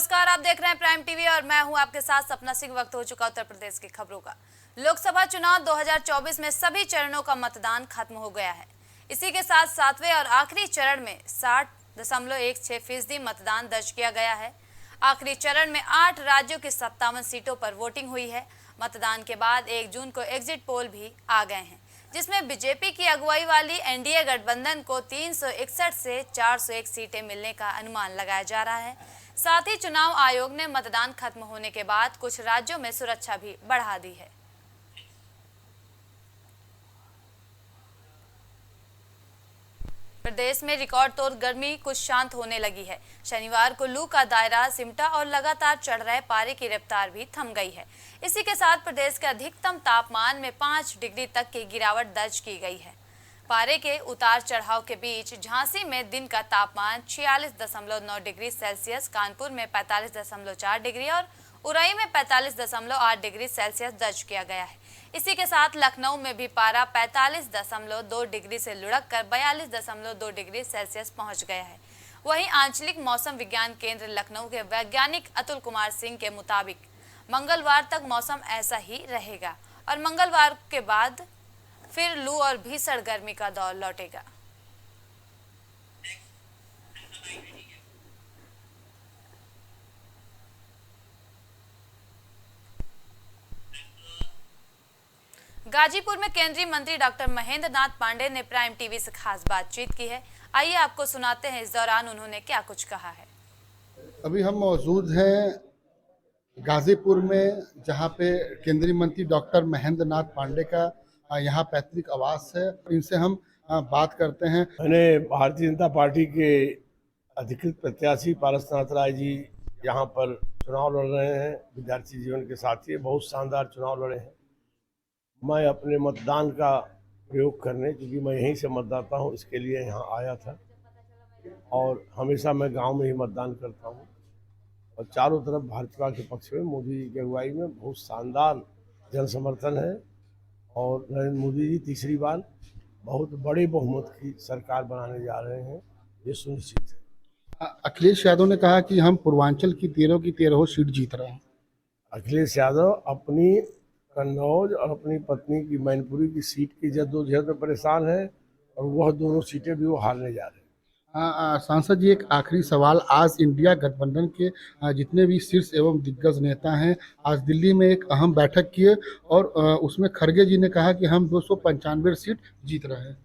नमस्कार, आप देख रहे हैं प्राइम टीवी और मैं हूं आपके साथ सपना सिंह। वक्त हो चुका उत्तर प्रदेश की खबरों का। लोकसभा चुनाव 2024 में सभी चरणों का मतदान खत्म हो गया है। इसी के साथ सातवें और आखिरी चरण में 60.16% मतदान दर्ज किया गया है। आखिरी चरण में 8 राज्यों की 57 सीटों पर वोटिंग हुई है। मतदान के बाद 1 जून को एग्जिट पोल भी आ गए हैं, जिसमें बीजेपी की अगुवाई वाली एनडीए गठबंधन को 361 से 401 सीटें मिलने का अनुमान लगाया जा रहा है। साथ ही चुनाव आयोग ने मतदान खत्म होने के बाद कुछ राज्यों में सुरक्षा भी बढ़ा दी है। प्रदेश में रिकॉर्ड तोड़ गर्मी कुछ शांत होने लगी है। शनिवार को लू का दायरा सिमटा और लगातार चढ़ रहे पारे की रफ्तार भी थम गई है। इसी के साथ प्रदेश के अधिकतम तापमान में 5 डिग्री तक की गिरावट दर्ज की गई है। पारे के उतार चढ़ाव के बीच झांसी में दिन का तापमान 46.9 डिग्री सेल्सियस, कानपुर में 45.4 डिग्री और उरई में 45.8 डिग्री सेल्सियस दर्ज किया गया है। इसी के साथ लखनऊ में भी पारा 45.2 डिग्री से लुढ़क कर 42.2 डिग्री सेल्सियस पहुंच गया है। वहीं आंचलिक मौसम विज्ञान केंद्र लखनऊ के वैज्ञानिक अतुल कुमार सिंह के मुताबिक मंगलवार तक मौसम ऐसा ही रहेगा और मंगलवार के बाद फिर लू और भीषण गर्मी का दौर लौटेगा। गाजीपुर में केंद्रीय मंत्री डॉक्टर महेंद्र नाथ पांडे ने प्राइम टीवी से खास बातचीत की है। आइए आपको सुनाते हैं इस दौरान उन्होंने क्या कुछ कहा है। अभी हम मौजूद हैं गाजीपुर में, जहां पे केंद्रीय मंत्री डॉक्टर महेंद्र नाथ पांडे का यहाँ पैतृक आवास है। इनसे हम बात करते हैं। मैंने भारतीय जनता पार्टी के अधिकृत प्रत्याशी पारसनाथ राय जी यहाँ पर चुनाव लड़ रहे हैं। विद्यार्थी जीवन के साथ ही बहुत शानदार चुनाव लड़े हैं। मैं अपने मतदान का प्रयोग करने, क्योंकि मैं यहीं से मतदाता हूँ, इसके लिए यहाँ आया था और हमेशा मैं गांव में ही मतदान करता हूँ। और चारों तरफ भाजपा के पक्ष में, मोदी जी की अगुवाई में बहुत शानदार जन समर्थन है और नरेंद्र मोदी जी तीसरी बार बहुत बड़े बहुमत की सरकार बनाने जा रहे हैं, ये सुनिश्चित है। अखिलेश यादव ने कहा कि हम पूर्वांचल की 13 की 13 सीट जीत रहे हैं। अखिलेश यादव अपनी कन्नौज और अपनी पत्नी की मैनपुरी की सीट की जद्दोजहद में परेशान है और वह दोनों सीटें भी वो हारने जा रहे हैं। सांसद जी, एक आखिरी सवाल। आज इंडिया गठबंधन के जितने भी शीर्ष एवं दिग्गज नेता हैं, आज दिल्ली में एक अहम बैठक किए और उसमें खड़गे जी ने कहा कि हम 295 सीट जीत रहे हैं।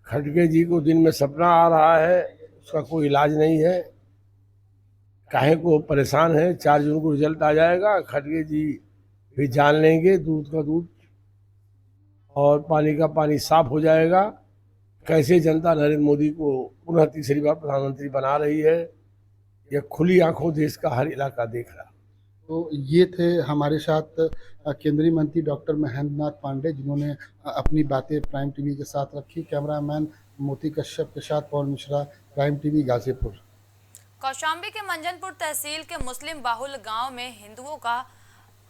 खड़गे जी को दिन में सपना आ रहा है, उसका कोई इलाज नहीं है। काहे को परेशान है। 4 जून को रिजल्ट आ जाएगा, खड़गे जी भी जान लेंगे, दूध का दूध और पानी का पानी साफ हो जाएगा। कैसे जनता नरेंद्र मोदी को पुनः तीसरी बार प्रधानमंत्री बना रही है, यह खुली आंखों देश का हर इलाका देख रहा। तो ये थे हमारे साथ केंद्रीय मंत्री डॉक्टर महेंद्र नाथ पांडे, जिन्होंने अपनी बातें प्राइम टीवी के साथ रखी। कैमरामैन मोती कश्यप के साथ पवन मिश्रा, प्राइम टीवी गाजीपुर। कौशाम्बी के मंजनपुर तहसील के मुस्लिम बाहुल गांव में हिंदुओं का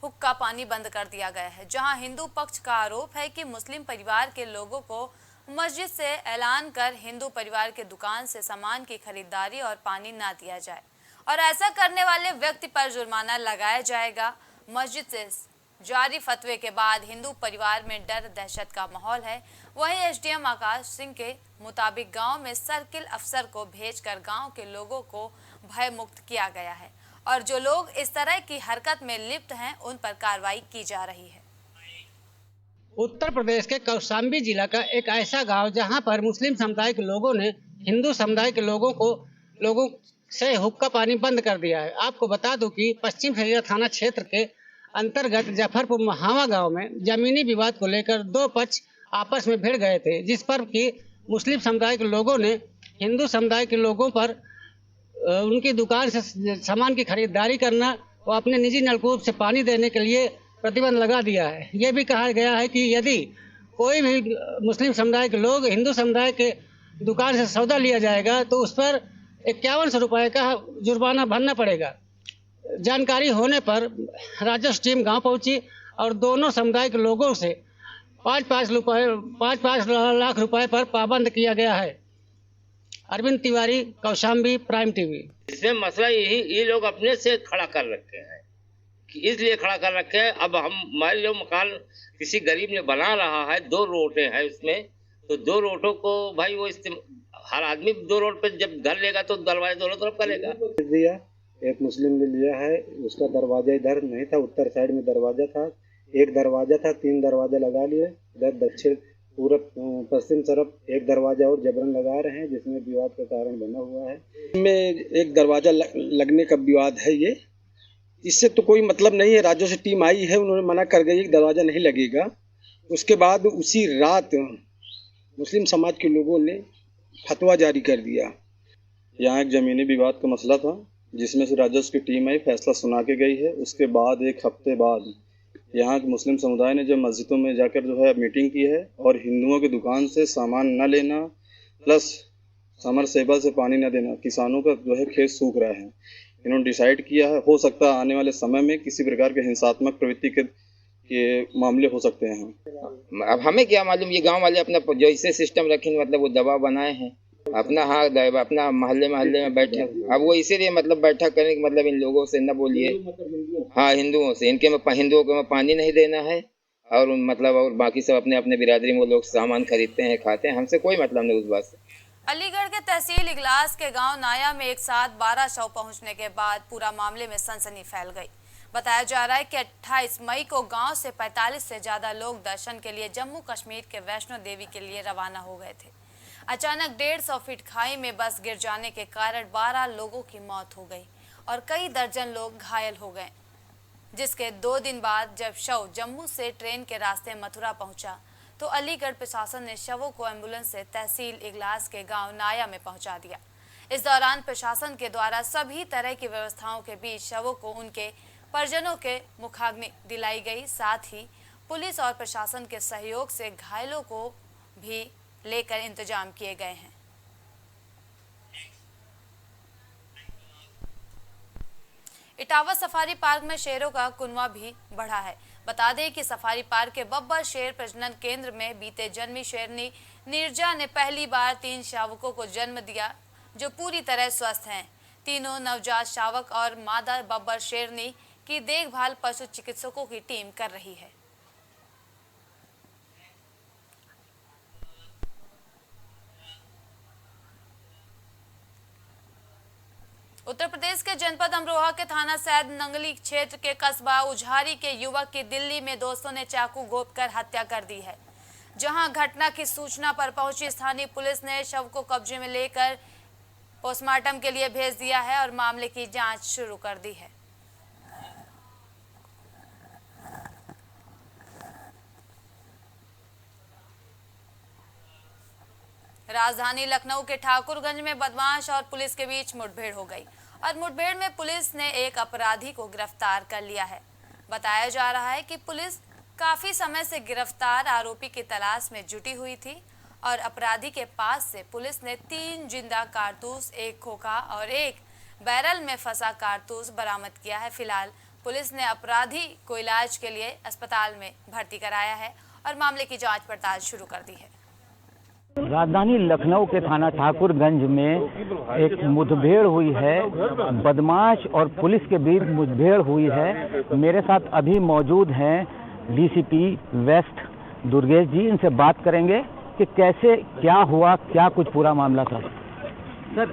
हुक्का पानी बंद कर दिया गया है, जहां हिंदू पक्ष का आरोप है कि मुस्लिम परिवार के लोगों को मस्जिद से ऐलान कर हिंदू परिवार के दुकान से सामान की खरीदारी और पानी ना दिया जाए और ऐसा करने वाले व्यक्ति पर जुर्माना लगाया जाएगा। मस्जिद से जारी फतवे के बाद हिंदू परिवार में डर दहशत का माहौल है। वहीं एसडीएम आकाश सिंह के मुताबिक गांव में सर्किल अफसर को भेजकर गांव के लोगों को भय मुक्त किया गया है और जो लोग इस तरह की हरकत में लिप्त हैं उन पर कार्रवाई की जा रही है। उत्तर प्रदेश के कौशाम्बी जिला का एक ऐसा गांव जहां पर मुस्लिम समुदाय के लोगों ने हिंदू समुदाय के लोगों से हुक्का पानी बंद कर दिया है। आपको बता दूं कि पश्चिम खैरिया थाना क्षेत्र के अंतर्गत जफरपुर महावा गांव में जमीनी विवाद को लेकर 2 पक्ष आपस में भिड़ गए थे, जिस पर कि मुस्लिम समुदाय के लोगों ने हिंदू समुदाय के लोगों पर उनकी दुकान से सामान की खरीदारी करना और अपने निजी नलकूप से पानी देने के लिए प्रतिबंध लगा दिया है। ये भी कहा गया है कि यदि कोई भी मुस्लिम समुदाय के लोग हिंदू समुदाय के दुकान से सौदा लिया जाएगा तो उस पर 5100 रुपये का जुर्माना भरना पड़ेगा। जानकारी होने पर राजस्व टीम गांव पहुंची और दोनों समुदाय के लोगों से 5-5 लाख रुपए पर पाबंद किया गया है। Arvind Tiwari, Kaushambi, prime TV. इसमें मसला यही, ये लोग अपने से खड़ा कर रखे हैं, कि इसलिए खड़ा कर रखे हैं। अब हम मान लो मकान किसी गरीब ने बना रहा है, 2 रोटें हैं उसमें, तो 2 रोटों को भाई वो हर आदमी 2 रोड पे जब घर लेगा तो दरवाजे दोनों तरफ करेगा। दिया एक मुस्लिम ने लिया है, उसका दरवाजा इधर नहीं था, उत्तर साइड में दरवाजा था, एक दरवाजा था, 3 दरवाजा लगा लिए। इधर दक्षिण पूरब पश्चिम तरफ एक दरवाजा और जबरन लगा रहे हैं, जिसमें विवाद का कारण बना हुआ है। इसमें एक दरवाजा लगने का विवाद है। ये इससे तो कोई मतलब नहीं है। राज्यों से टीम आई है, उन्होंने मना कर गई कि दरवाजा नहीं लगेगा। उसके बाद उसी रात मुस्लिम समाज के लोगों ने फतवा जारी कर दिया। यहाँ एक ज़मीनी विवाद का मसला था, जिसमें से राजस्व की टीम आई, फैसला सुना के गई है। उसके बाद 1 हफ्ते बाद यहाँ के मुस्लिम समुदाय ने जब मस्जिदों में जाकर जो है मीटिंग की है और हिंदुओं की दुकान से सामान न लेना प्लस समरसेबल से पानी न देना, किसानों का जो है खेत सूख रहा है, इन्होंने डिसाइड किया है। हो सकता है आने वाले समय में किसी प्रकार के हिंसात्मक प्रवृत्ति के मामले हो सकते हैं। अब हमें क्या मालूम, ये गांव वाले अपना जो इसे सिस्टम रखेंगे, मतलब वो दबाव बनाए हैं अपना, हाँ अपना मोहल्ले में बैठे। अब वो इसीलिए मतलब बैठक करने की मतलब इन लोगों से न बोलिए, हाँ हिंदुओं से, हिंदुओं को पानी नहीं देना है और मतलब और बाकी सब अपने अपने बिरादरी में वो लोग सामान खरीदते हैं, खाते हैं, हमसे कोई मतलब नहीं उस बात से। अलीगढ़ के तहसील इगलास के गांव नाया में एक साथ 12 शव पहुंचने के बाद पूरा मामले में सनसनी फैल गई। बताया जा रहा है कि 28 मई को गांव से 45 से ज्यादा लोग दर्शन के लिए जम्मू कश्मीर के वैष्णो देवी के लिए रवाना हो गए थे। अचानक 150 फीट खाई में बस गिर जाने के कारण 12 लोगों की मौत हो गई और कई दर्जन लोग घायल हो गए, जिसके 2 दिन बाद जब शव जम्मू से ट्रेन के रास्ते मथुरा पहुंचा तो अलीगढ़ प्रशासन ने शवों को एम्बुलेंस से तहसील इगलास के गांव नाया में पहुंचा दिया। इस दौरान प्रशासन के द्वारा सभी तरह की व्यवस्थाओं के बीच शवों को उनके परिजनों के मुखाग्नि दिलाई गई। साथ ही पुलिस और प्रशासन के सहयोग से घायलों को भी लेकर इंतजाम किए गए हैं। इटावा सफारी पार्क में शेरों का कुनवा भी बढ़ा है। बता दें कि सफारी पार्क के बब्बर शेर प्रजनन केंद्र में बीते जन्मी शेरनी नीरजा ने पहली बार 3 शावकों को जन्म दिया, जो पूरी तरह स्वस्थ हैं। तीनों नवजात शावक और मादा बब्बर शेरनी की देखभाल पशु चिकित्सकों की टीम कर रही है। उत्तर प्रदेश के जनपद अमरोहा के थाना सैद नंगली क्षेत्र के कस्बा उझारी के युवक की दिल्ली में दोस्तों ने चाकू घोंपकर हत्या कर दी है। जहां घटना की सूचना पर पहुंची स्थानीय पुलिस ने शव को कब्जे में लेकर पोस्टमार्टम के लिए भेज दिया है और मामले की जांच शुरू कर दी है। राजधानी लखनऊ के ठाकुरगंज में बदमाश और पुलिस के बीच मुठभेड़ हो गई और मुठभेड़ में पुलिस ने एक अपराधी को गिरफ्तार कर लिया है। बताया जा रहा है कि पुलिस काफी समय से गिरफ्तार आरोपी की तलाश में जुटी हुई थी और अपराधी के पास से पुलिस ने 3 जिंदा कारतूस, 1 खोखा और 1 बैरल में फंसा कारतूस बरामद किया है। फिलहाल पुलिस ने अपराधी को इलाज के लिए अस्पताल में भर्ती कराया है और मामले की जांच पड़ताल शुरू कर दी है। राजधानी लखनऊ के थाना ठाकुरगंज में एक मुठभेड़ हुई है, बदमाश और पुलिस के बीच मुठभेड़ हुई है। मेरे साथ अभी मौजूद हैं डीसीपी वेस्ट दुर्गेश जी, इनसे बात करेंगे कि कैसे क्या हुआ, क्या कुछ पूरा मामला था। सर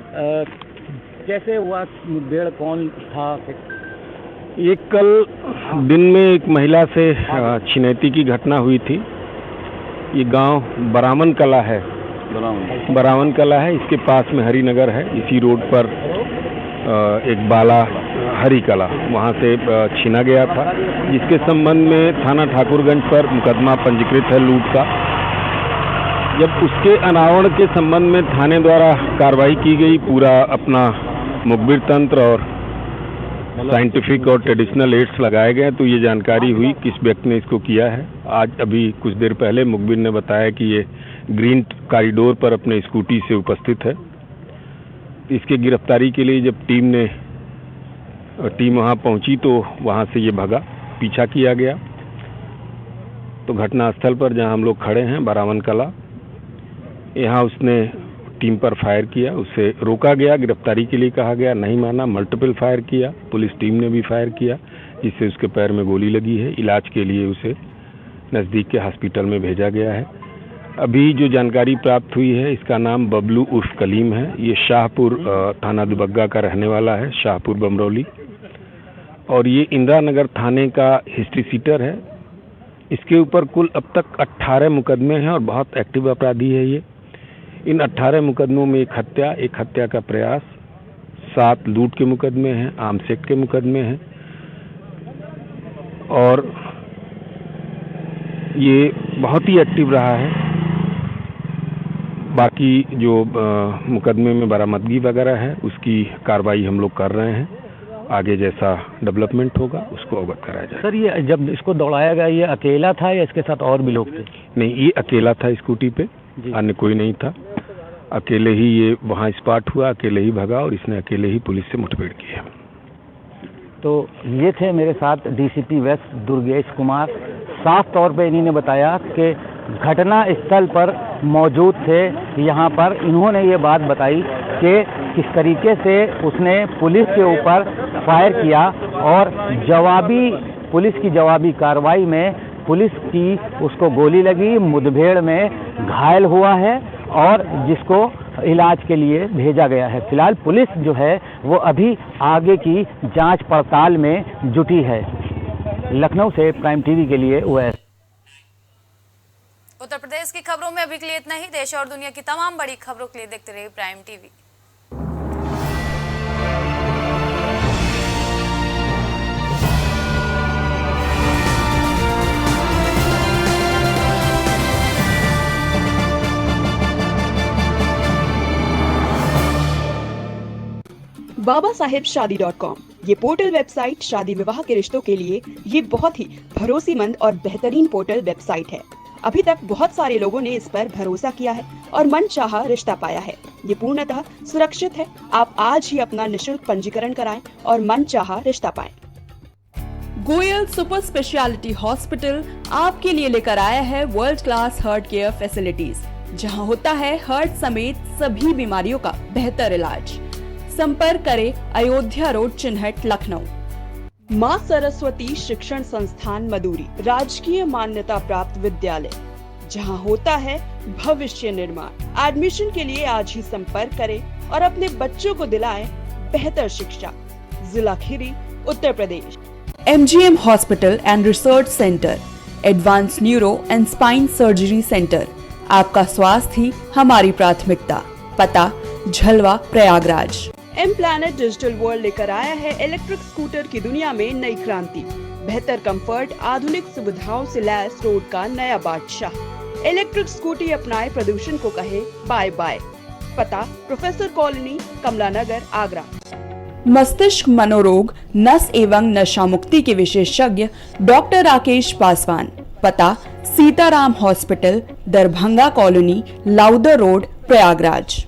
कैसे हुआ मुठभेड़, कौन था? ये कल दिन में एक महिला से छिनैती की घटना हुई थी। ये गांव बरामन कला है, बरामन कला है, इसके पास में हरिनगर है। इसी रोड पर एक बाला हरी कला, वहाँ से छीना गया था, जिसके संबंध में थाना ठाकुरगंज पर मुकदमा पंजीकृत है लूट का। जब उसके अनावरण के संबंध में थाने द्वारा कार्रवाई की गई, पूरा अपना मुखबिर तंत्र और साइंटिफिक और ट्रेडिशनल एड्स लगाए गए, तो ये जानकारी हुई किस व्यक्ति ने इसको किया है। आज अभी कुछ देर पहले मुखबिर ने बताया कि ये ग्रीन कॉरिडोर पर अपने स्कूटी से उपस्थित है। इसके गिरफ्तारी के लिए जब टीम वहाँ पहुँची तो वहाँ से ये भगा, पीछा किया गया। तो घटनास्थल पर जहाँ हम लोग खड़े हैं बरामन कला, यहाँ उसने टीम पर फायर किया, उसे रोका गया, गिरफ्तारी के लिए कहा गया, नहीं माना, मल्टीपल फायर किया, पुलिस टीम ने भी फायर किया, जिससे उसके पैर में गोली लगी है। इलाज के लिए उसे नज़दीक के हॉस्पिटल में भेजा गया है। अभी जो जानकारी प्राप्त हुई है, इसका नाम बबलू उर्फ कलीम है। ये शाहपुर थाना दुबग्गा का रहने वाला है, शाहपुर बमरौली, और ये इंदिरा नगर थाने का हिस्ट्री सीटर है। इसके ऊपर कुल अब तक 18 मुकदमे हैं और बहुत एक्टिव अपराधी है ये। इन 18 मुकदमों में एक हत्या का प्रयास, 7 लूट के मुकदमे हैं, आर्म्स एक्ट के मुकदमे हैं, और ये बहुत ही एक्टिव रहा है। बाकी जो मुकदमे में बरामदगी वगैरह है, उसकी कार्रवाई हम लोग कर रहे हैं। आगे जैसा डेवलपमेंट होगा उसको अवगत कराया जाए। सर, ये जब इसको दौड़ाया गया, ये अकेला था या इसके साथ और भी लोग थे? नहीं, ये अकेला था स्कूटी पे, अन्य कोई नहीं था। अकेले ही ये वहाँ स्पॉट हुआ, अकेले ही भगा और इसने अकेले ही पुलिस से मुठभेड़ की है। तो ये थे मेरे साथ डीसीपी वेस्ट दुर्गेश कुमार। साफ तौर पे इन्हीं ने बताया कि घटना स्थल पर मौजूद थे। यहाँ पर इन्होंने ये बात बताई कि किस तरीके से उसने पुलिस के ऊपर फायर किया और पुलिस की जवाबी कार्रवाई में पुलिस की उसको गोली लगी, मुठभेड़ में घायल हुआ है और जिसको इलाज के लिए भेजा गया है। फिलहाल पुलिस जो है वो अभी आगे की जांच पड़ताल में जुटी है। लखनऊ से प्राइम टीवी के लिए वैस। उत्तर प्रदेश की खबरों में अभी के लिए इतना ही। देश और दुनिया की तमाम बड़ी खबरों के लिए देखते रहिए प्राइम टीवी। BabaSahebShadi.com ये पोर्टल वेबसाइट शादी विवाह के रिश्तों के लिए ये बहुत ही भरोसेमंद और बेहतरीन पोर्टल वेबसाइट है। अभी तक बहुत सारे लोगों ने इस पर भरोसा किया है और मनचाहा रिश्ता पाया है। ये पूर्णतः सुरक्षित है। आप आज ही अपना निशुल्क पंजीकरण कराएं और मनचाहा रिश्ता पाएं। गोयल सुपर स्पेशलिटी हॉस्पिटल आपके लिए लेकर आया है world class heart care facilities, जहां होता है हार्ट समेत सभी बीमारियों का बेहतर इलाज। संपर्क करें अयोध्या रोड, चिन्हट, लखनऊ। माँ सरस्वती शिक्षण संस्थान मदुरी, राजकीय मान्यता प्राप्त विद्यालय, जहां होता है भविष्य निर्माण। एडमिशन के लिए आज ही संपर्क करें और अपने बच्चों को दिलाएं बेहतर शिक्षा। जिला Kheri, Uttar Pradesh. MGM hospital and research centre, advance neuro and spine surgery centre. आपका स्वास्थ्य ही हमारी प्राथमिकता। पता Jhalwa, Prayagraj. M planet digital world लेकर आया है इलेक्ट्रिक स्कूटर की दुनिया में नई क्रांति। बेहतर कंफर्ट, आधुनिक सुविधाओं से लैस रोड का नया बादशाह। इलेक्ट्रिक स्कूटी अपनाए, प्रदूषण को कहे बाय बाय। पता प्रोफेसर कॉलोनी, कमला नगर, आगरा। मस्तिष्क मनोरोग, नस एवं नशा मुक्ति के विशेषज्ञ डॉक्टर राकेश पासवान। पता Sitaram hospital, Darbhanga colony, Lowther road, Prayagraj.